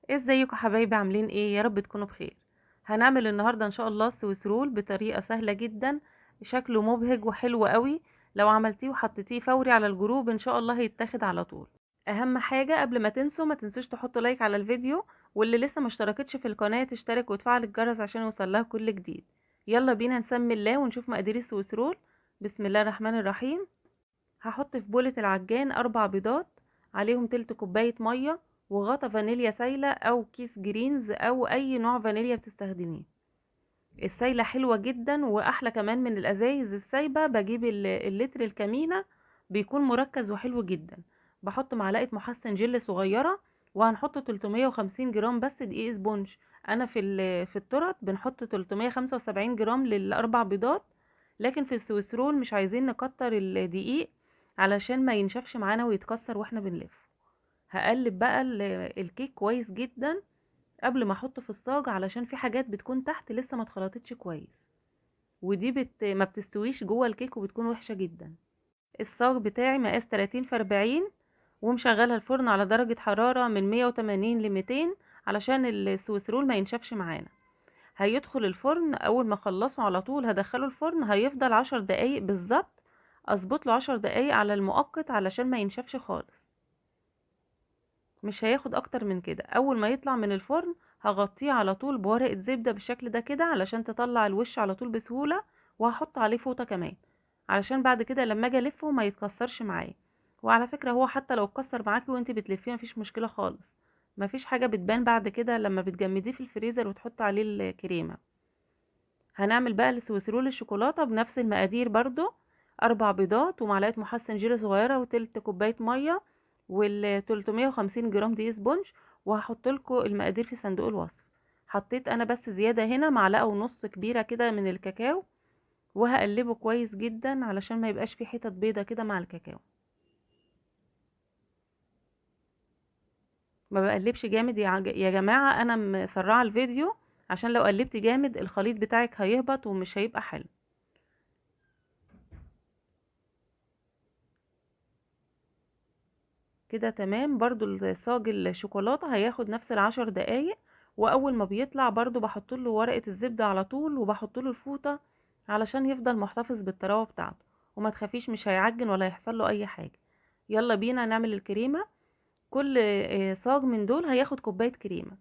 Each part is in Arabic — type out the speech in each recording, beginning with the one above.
ازيكم حبايبي؟ عاملين ايه؟ يا رب تكونوا بخير. هنعمل النهارده ان شاء الله سويس رول بطريقه سهله جدا. شكله مبهج وحلو قوي. لو عملتيه وحطيتيه فوري على الجروب ان شاء الله هيتاخد على طول. اهم حاجه قبل ما تنسوا، ما تنسوش تحطوا لايك على الفيديو، واللي لسه ما اشتركتش في القناه تشترك وتفعل الجرس عشان يوصلها كل جديد. يلا بينا نسمي الله ونشوف مقادير السويس رول. بسم الله الرحمن الرحيم. هحط في بولة العجان 4 بيضات، عليهم تلت كوباية مية، وغطا فانيليا سايلة او كيس جرينز او اي نوع فانيليا بتستخدميه. السايلة حلوة جدا واحلى كمان من الازايز السايبة. بجيب اللتر الكمينة، بيكون مركز وحلو جدا. بحط معلقة محسن جل صغيرة، وهنحط 350 جرام بس دقيق سبونج. انا في التورت بنحط 375 جرام لل4 بيضات، لكن في السويس رول مش عايزين نكتر الدقيق علشان ما ينشفش معانا ويتكسر واحنا بنلف. هقلب بقى الكيك كويس جدا قبل ما احطه في الصاج، علشان في حاجات بتكون تحت لسه ما اتخلطتش كويس، ودي ما بتستويش جوه الكيك وبتكون وحشة جدا. الصاج بتاعي مقاس 30 في 40، ومشغلة الفرن على درجة حرارة من 180 ل 200 علشان السويس رول ما ينشفش معانا. هيدخل الفرن اول ما اخلصه على طول هدخله الفرن، هيفضل 10 دقايق بالظبط. اظبط له 10 دقايق على المؤقت علشان ما ينشفش خالص. مش هياخد اكتر من كده. اول ما يطلع من الفرن هغطيه على طول بورقة زبدة بالشكل ده كده علشان تطلع الوش على طول بسهولة، وهحط عليه فوطة كمان علشان بعد كده لما اجي الفه ما يتكسرش معايا. وعلى فكرة هو حتى لو اتكسر معاكي وانت بتلفيه مفيش مشكلة خالص. مفيش حاجة بتبان بعد كده لما بتجمديه في الفريزر وتحط عليه الكريمة. هنعمل بقى السويسرول الشوكولاتة بنفس المقادير برضو. 4 بيضات ومعلقة محسن جيري صغيرة وتلت كوباية مية، وال 350 جرام دقيق سبونج. وهحط لكم المقادير في صندوق الوصف. حطيت انا بس زيادة هنا معلقة ونص كبيرة كده من الكاكاو، وهقلبه كويس جدا علشان ما يبقاش فيه حتت بيضة كده مع الكاكاو. ما بقلبش جامد يا جماعة، انا مسرعة الفيديو عشان لو قلبت جامد الخليط بتاعك هيهبط ومش هيبقى حلو. كده تمام. برضو الصاج الشوكولاتة هياخد نفس ال10 دقايق. واول ما بيطلع برضو بحط له ورقة الزبدة على طول وبحط له الفوطة علشان يفضل محتفظ بالطراوة بتاعته. وما تخافيش مش هيعجن ولا هيحصل له اي حاجة. يلا بينا نعمل الكريمة. كل صاج من دول هياخد كوباية كريمة.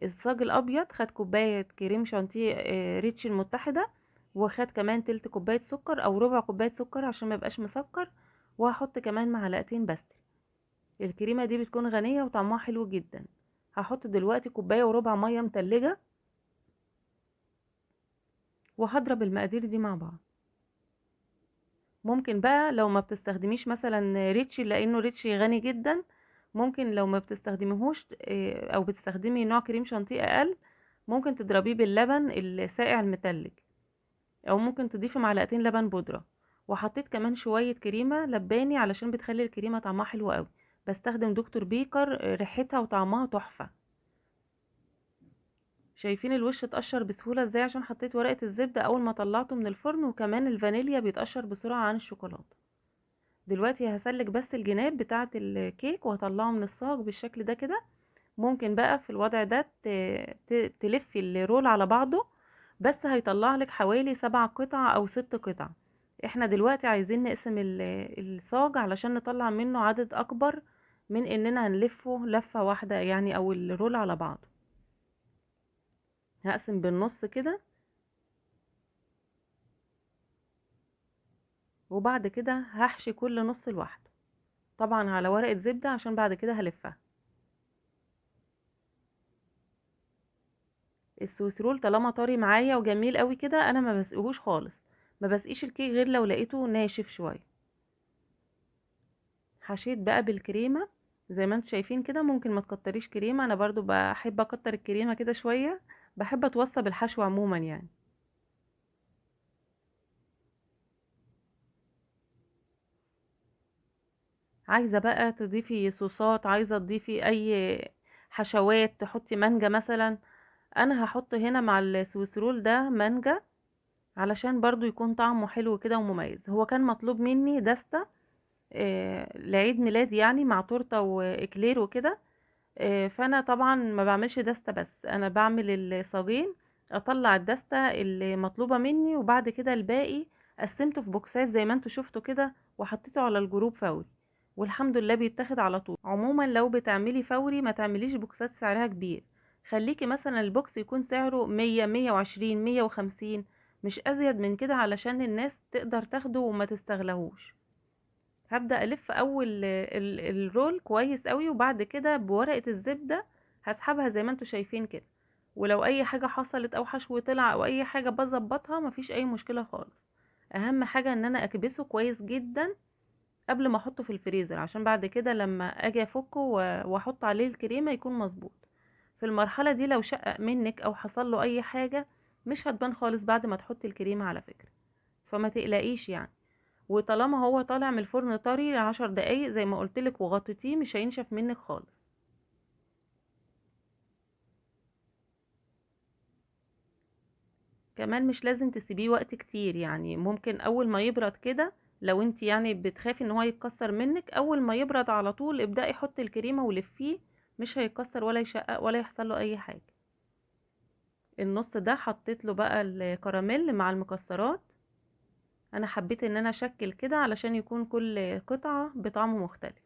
الصاج الابيض خد كوباية كريم شانتيه ريتش المتحدة، وخد كمان تلت كوباية سكر او ربع كوباية سكر عشان ما يبقاش مسكر. وهحط كمان معلقتين بس. الكريمة دي بتكون غنية وطعمها حلو جدا. هحط دلوقتي كوباية وربع مية متلجة، وهضرب المقادير دي مع بعض. ممكن بقى لو ما بتستخدميش مثلا ريتشي لانه ريتشي غني جدا، ممكن لو ما بتستخدميهوش او بتستخدمي نوع كريم شانتيه اقل، ممكن تضربيه باللبن الساقع المتلج، او ممكن تضيفي معلقتين لبن بودرة. وحطيت كمان شوية كريمة لباني علشان بتخلي الكريمة طعمها حلو قوي. بستخدم دكتور بيكر، ريحتها وطعمها تحفة. شايفين الوش اتقشر بسهولة ازاي عشان حطيت ورقة الزبدة اول ما طلعته من الفرن، وكمان الفانيليا بيتقشر بسرعة عن الشوكولاتة. دلوقتي هسلك بس الجناب بتاعة الكيك وهطلعه من الصاج بالشكل ده كده. ممكن بقى في الوضع ده تلفي الرول على بعضه، بس هيطلع لك حوالي 7 قطع او 6 قطع. احنا دلوقتي عايزين نقسم الصاج علشان نطلع منه عدد اكبر من اننا هنلفه لفة واحدة يعني، او الرول على بعضه. هقسم بالنص كده، وبعد كده هحشي كل نص لوحده، طبعا على ورقة زبدة عشان بعد كده هلفها. السويس رول طالما طري معايا وجميل قوي كده انا ما بسقيهوش خالص. ما بسقيش الكيك غير لو لقيته ناشف شوية. حشيت بقى بالكريمة زي ما انتم شايفين كده. ممكن ما تكتريش كريمة، انا برضو بحب اكتر الكريمة كده شوية. بحب اتوصى بالحشو عموما يعني. عايزة بقى تضيفي صوصات، عايزة تضيفي اي حشوات، تحطي مانجا مثلا. انا هحط هنا مع السويس رول ده مانجا علشان برضو يكون طعمه حلو كده ومميز. هو كان مطلوب مني دستة لعيد ميلادي يعني، مع تورته واكلير وكده. فانا طبعا ما بعملش دستة، بس انا بعمل الصاجين، اطلع الدستة اللي مطلوبة مني، وبعد كده الباقي قسمته في بوكسات زي ما انتوا شفتوا كده، وحطيته على الجروب فوري، والحمد لله بيتاخد على طول. عموما لو بتعملي فوري ما تعمليش بوكسات سعرها كبير، خليكي مثلا البوكس يكون سعره 100 120 150، مش ازيد من كده، علشان الناس تقدر تاخده وما تستغلهوش. هبدأ ألف أول الرول كويس قوي، وبعد كده بورقة الزبدة هسحبها زي ما انتوا شايفين كده، ولو أي حاجة حصلت أو حشو طلع أو أي حاجة بظبطها، مفيش أي مشكلة خالص. أهم حاجة إن أنا أكبسه كويس جدا قبل ما أحطه في الفريزر، عشان بعد كده لما أجي أفكه وأحط عليه الكريمة يكون مظبوط. في المرحلة دي لو شقق منك أو حصل له أي حاجة مش هتبان خالص بعد ما تحطي الكريمة على فكرة، فما تقلقيش يعني. وطالما هو طالع من الفرن طري 10 دقايق زي ما قلتلك وغطيتيه، مش هينشف منك خالص. كمان مش لازم تسيبيه وقت كتير، يعني ممكن اول ما يبرد كده، لو انت يعني بتخافي ان هو يتكسر منك، اول ما يبرد على طول ابدأي حطي الكريمة ولفيه، مش هيتكسر ولا يشقق ولا يحصل له اي حاجة. النص ده حطيت له بقى الكراميل مع المكسرات، انا حبيت ان انا اشكل كده علشان يكون كل قطعة بطعم مختلف.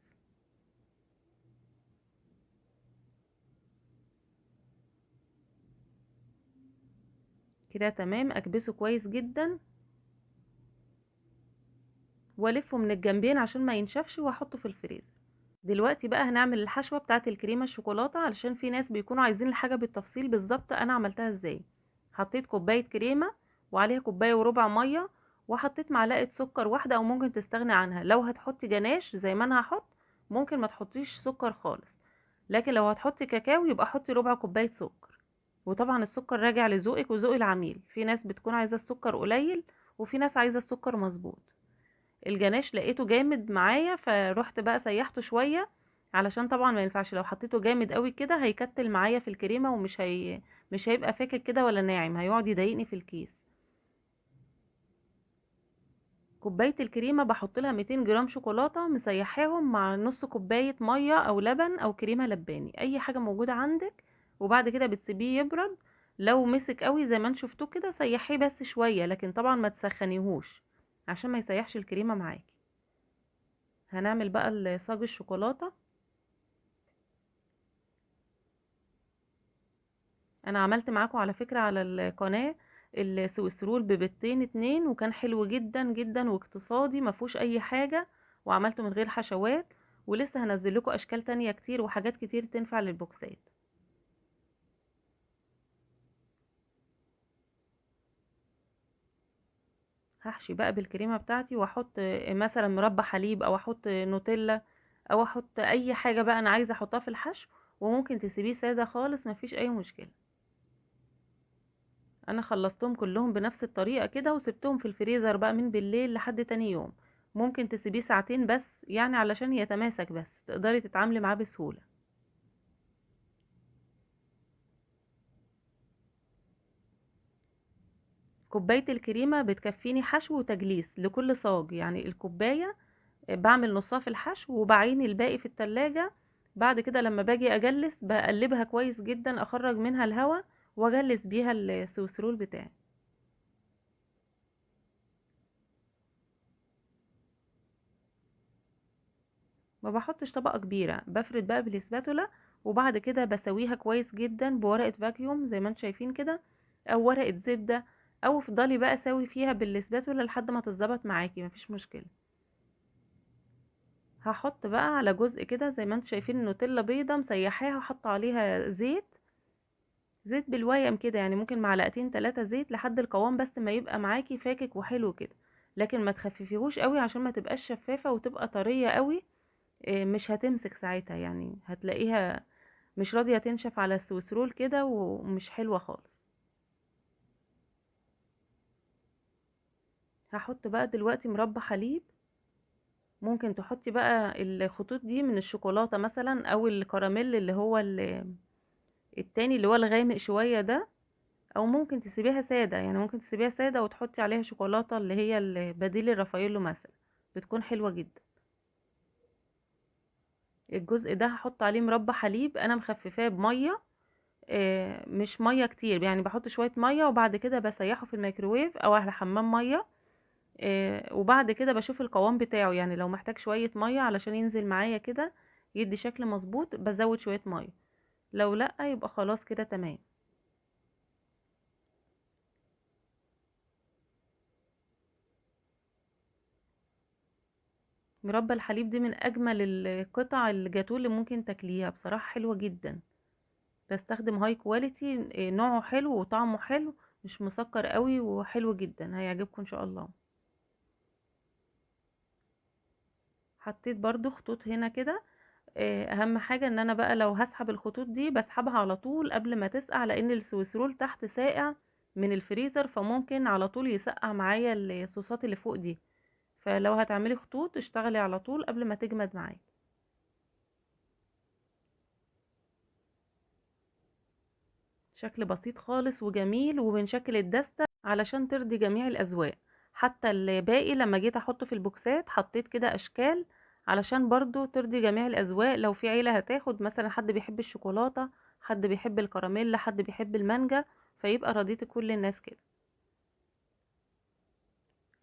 كده تمام، اكبسه كويس جدا والفه من الجنبين عشان ما ينشفش، واحطه في الفريزر. دلوقتي بقى هنعمل الحشوة بتاعة الكريمة الشوكولاتة، علشان في ناس بيكونوا عايزين الحاجة بالتفصيل بالظبط انا عملتها ازاي. حطيت كوباية كريمة وعليها كوباية وربع مية، وحطيت معلقة سكر واحدة، او ممكن تستغني عنها لو هتحطي جناش زي ما انا هحط، ممكن ما تحطيش سكر خالص، لكن لو هتحطي كاكاو يبقى حطي ربع كوباية سكر. وطبعا السكر راجع لذوقك وذوق العميل، في ناس بتكون عايزة السكر قليل، وفي ناس عايزة السكر مظبوط. الجناش لقيته جامد معايا، فروحت بقى سيحته شوية، علشان طبعا ما ينفعش لو حطيته جامد قوي كده هيكتل معايا في الكريمة، مش هيبقى فاكك كده ولا ناعم، هيقعد يضايقني في الكيس. كوباية الكريمة بحط لها 200 جرام شوكولاتة مسيحاهم مع نص كوباية مية او لبن او كريمة لباني، اي حاجة موجودة عندك، وبعد كده بتسيبيه يبرد. لو مسك قوي زي ما انت شفتوه كده سيحيه بس شوية، لكن طبعا ما تسخنيهوش عشان ما يسيحش الكريمة معاكي. هنعمل بقى صاج الشوكولاتة. انا عملت معاكم على فكرة على القناة السويس رول ببيضتين اتنين، وكان حلو جدا جدا واقتصادي مفهوش اي حاجة، وعملته من غير حشوات، ولسه هنزل لكم اشكال تانية كتير وحاجات كتير تنفع للبوكسات. هحشي بقى بالكريمة بتاعتي، واحط مثلا مربى حليب، او احط نوتيلا، او احط اي حاجة بقى انا عايزة احطها في الحشو، وممكن تسيبيه سادة خالص مفيش اي مشكلة. انا خلصتهم كلهم بنفس الطريقة كده، وسبتهم في الفريزر بقى من بالليل لحد تاني يوم. ممكن تسيبيه ساعتين بس يعني علشان يتماسك، بس تقدري تتعاملي معاه بسهولة. كوباية الكريمة بتكفيني حشو وتجليس لكل صاج، يعني الكوباية بعمل نصها في الحشو وبعين الباقي في التلاجة. بعد كده لما باجي اجلس بقلبها كويس جدا، اخرج منها الهواء واجلس بيها السويسرول بتاعي. ما بحطش طبقة كبيرة، بفرد بقى بالاسباتولا، وبعد كده بسويها كويس جدا بورقة فاكيوم زي ما انتم شايفين كده، او ورقة زبدة، او افضلي بقى سوي فيها بالاسباتولا لحد ما تتظبط معاكي، مفيش مشكلة. هحط بقى على جزء كده زي ما انتم شايفين نوتيلا بيضة مسيحاها وحط عليها زيت بالويم كده، يعني ممكن معلقتين 3 زيت لحد القوام بس ما يبقى معاكي فاكك وحلو كده، لكن ما تخففيهوش قوي عشان ما تبقاش شفافة وتبقى طرية قوي. مش هتمسك ساعتها، يعني هتلاقيها مش راضية تنشف على السويسرول كده ومش حلوة خالص. هحط بقى دلوقتي مربى حليب، ممكن تحطي بقى الخطوط دي من الشوكولاتة مثلا، او الكراميل اللي هو التاني اللي هو الغامق شوية ده، او ممكن تسيبيها سادة، يعني ممكن تسيبيها سادة وتحطي عليها شوكولاتة اللي هي بديل الرافايلو مثلا، بتكون حلوة جدا. الجزء ده هحط عليه مربى حليب، انا مخففاه بميه، مش ميه كتير، يعني بحط شويه ميه وبعد كده بسيحه في الميكروويف او على حمام ميه. وبعد كده بشوف القوام بتاعه، يعني لو محتاج شويه ميه علشان ينزل معايا كده يدي شكل مظبوط بزود شويه ميه، لو لا يبقى خلاص كده تمام. مربى الحليب دي من اجمل القطع الجاتوه اللي ممكن تاكليها، بصراحه حلوه جدا. بستخدم هاي كواليتي، نوعه حلو وطعمه حلو، مش مسكر قوي وحلو جدا، هيعجبكم ان شاء الله. حطيت برضو خطوط هنا كده. اهم حاجة ان انا بقى لو هسحب الخطوط دي بسحبها على طول قبل ما تسقع، لان السويس رول تحت ساقع من الفريزر، فممكن على طول يسقع معايا الصوصات اللي فوق دي. فلو هتعملي خطوط اشتغلي على طول قبل ما تجمد معاكي. شكل بسيط خالص وجميل، وبنشكل الدستة علشان ترضي جميع الأذواق. حتى الباقي لما جيت احطه في البوكسات حطيت كده اشكال علشان برضو ترضي جميع الأذواق. لو في عيلة هتاخد مثلا، حد بيحب الشوكولاتة، حد بيحب الكراميل، حد بيحب المانجا، فيبقى رضيت كل الناس كده.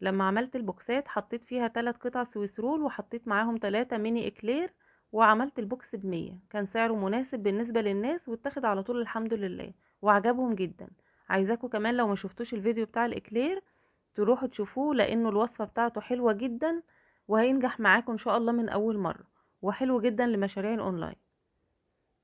لما عملت البوكسات حطيت فيها 3 قطع سويس رول، وحطيت معاهم 3 ميني اكلير، وعملت البوكس ب100. كان سعره مناسب بالنسبة للناس واتاخد على طول الحمد لله، وعجبهم جدا. عايزاكم كمان لو ما شفتوش الفيديو بتاع الاكلير تروحوا تشوفوه، لانه الوصفة بتاعته حلوة جدا وهينجح معاكم ان شاء الله من اول مرة، وحلو جدا لمشاريع الاونلاين.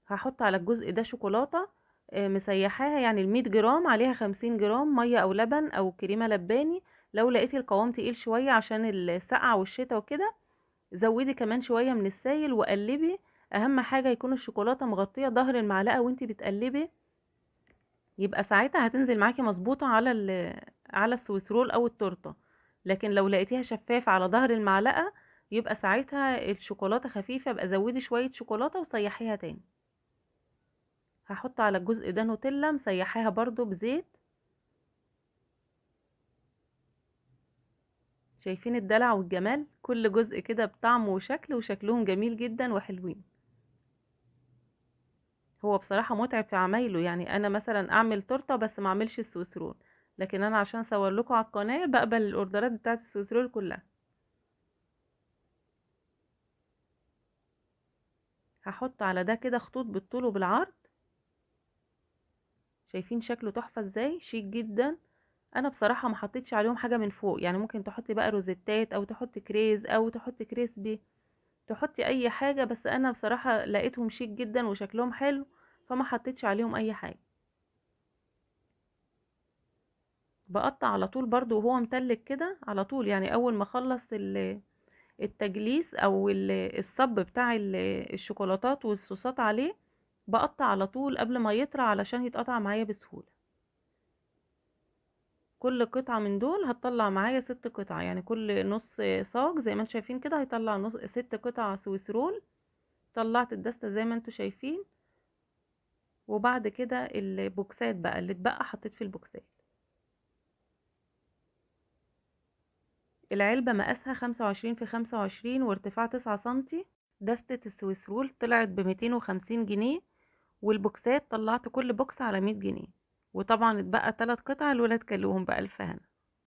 هحط على الجزء ده شوكولاتة مسيحاها، يعني ال100 جرام عليها 50 جرام مية او لبن او كريمة لباني. لو لقيتي القوام تقيل شوية عشان السقعة والشتا وكده زودي كمان شوية من السايل وقلبي. اهم حاجة يكون الشوكولاتة مغطية ظهر المعلقة وانتي بتقلبي، يبقى ساعتها هتنزل معاكي مظبوطة على على السويسرول او التورتة. لكن لو لقيتيها شفاف على ظهر المعلقة يبقى ساعتها الشوكولاتة خفيفة، يبقى زودي شوية شوكولاتة وسيحيها تاني. هحط على الجزء ده نوتيلا مسيحاها برضو بزيت. شايفين الدلع والجمال، كل جزء كده بطعم وشكل، وشكلهم جميل جدا وحلوين. هو بصراحة متعب في عمايله، يعني انا مثلا اعمل تورته بس ما اعملش السويس رول، لكن انا عشان اصور لكم على القناة بقبل الاوردرات بتاعت السويس رول كلها. هحط على ده كده خطوط بالطول وبالعرض. شايفين شكله تحفة ازاي، شيك جدا. انا بصراحة ما حطيتش عليهم حاجة من فوق، يعني ممكن تحطي بقى روزيتات او تحطي كريز او تحطي كريسبي، تحطي اي حاجة، بس انا بصراحة لقيتهم شيك جدا وشكلهم حلو فما حطيتش عليهم اي حاجة. بقطع على طول برضو وهو متلج كده على طول، يعني اول ما اخلص التجليس او الصب بتاع الشوكولاتات والصوصات عليه، بقطع على طول قبل ما يطرى علشان يتقطع معايا بسهولة. كل قطعة من دول هتطلع معايا 6 قطع، يعني كل نص صاج زي ما انتم شايفين كده هيطلع 6 قطع سويس رول. طلعت الدستة زي ما انتم شايفين، وبعد كده البوكسات بقى اللي اتبقى حطيت في البوكسات. العلبة مقاسها 25 في 25 وارتفاع 9 سنتي. دستة السويس رول طلعت ب250 جنيه، والبوكسات طلعت كل بوكس على 100 جنيه. وطبعا اتبقى 3 قطع الولاد كلوهم بألف هنا.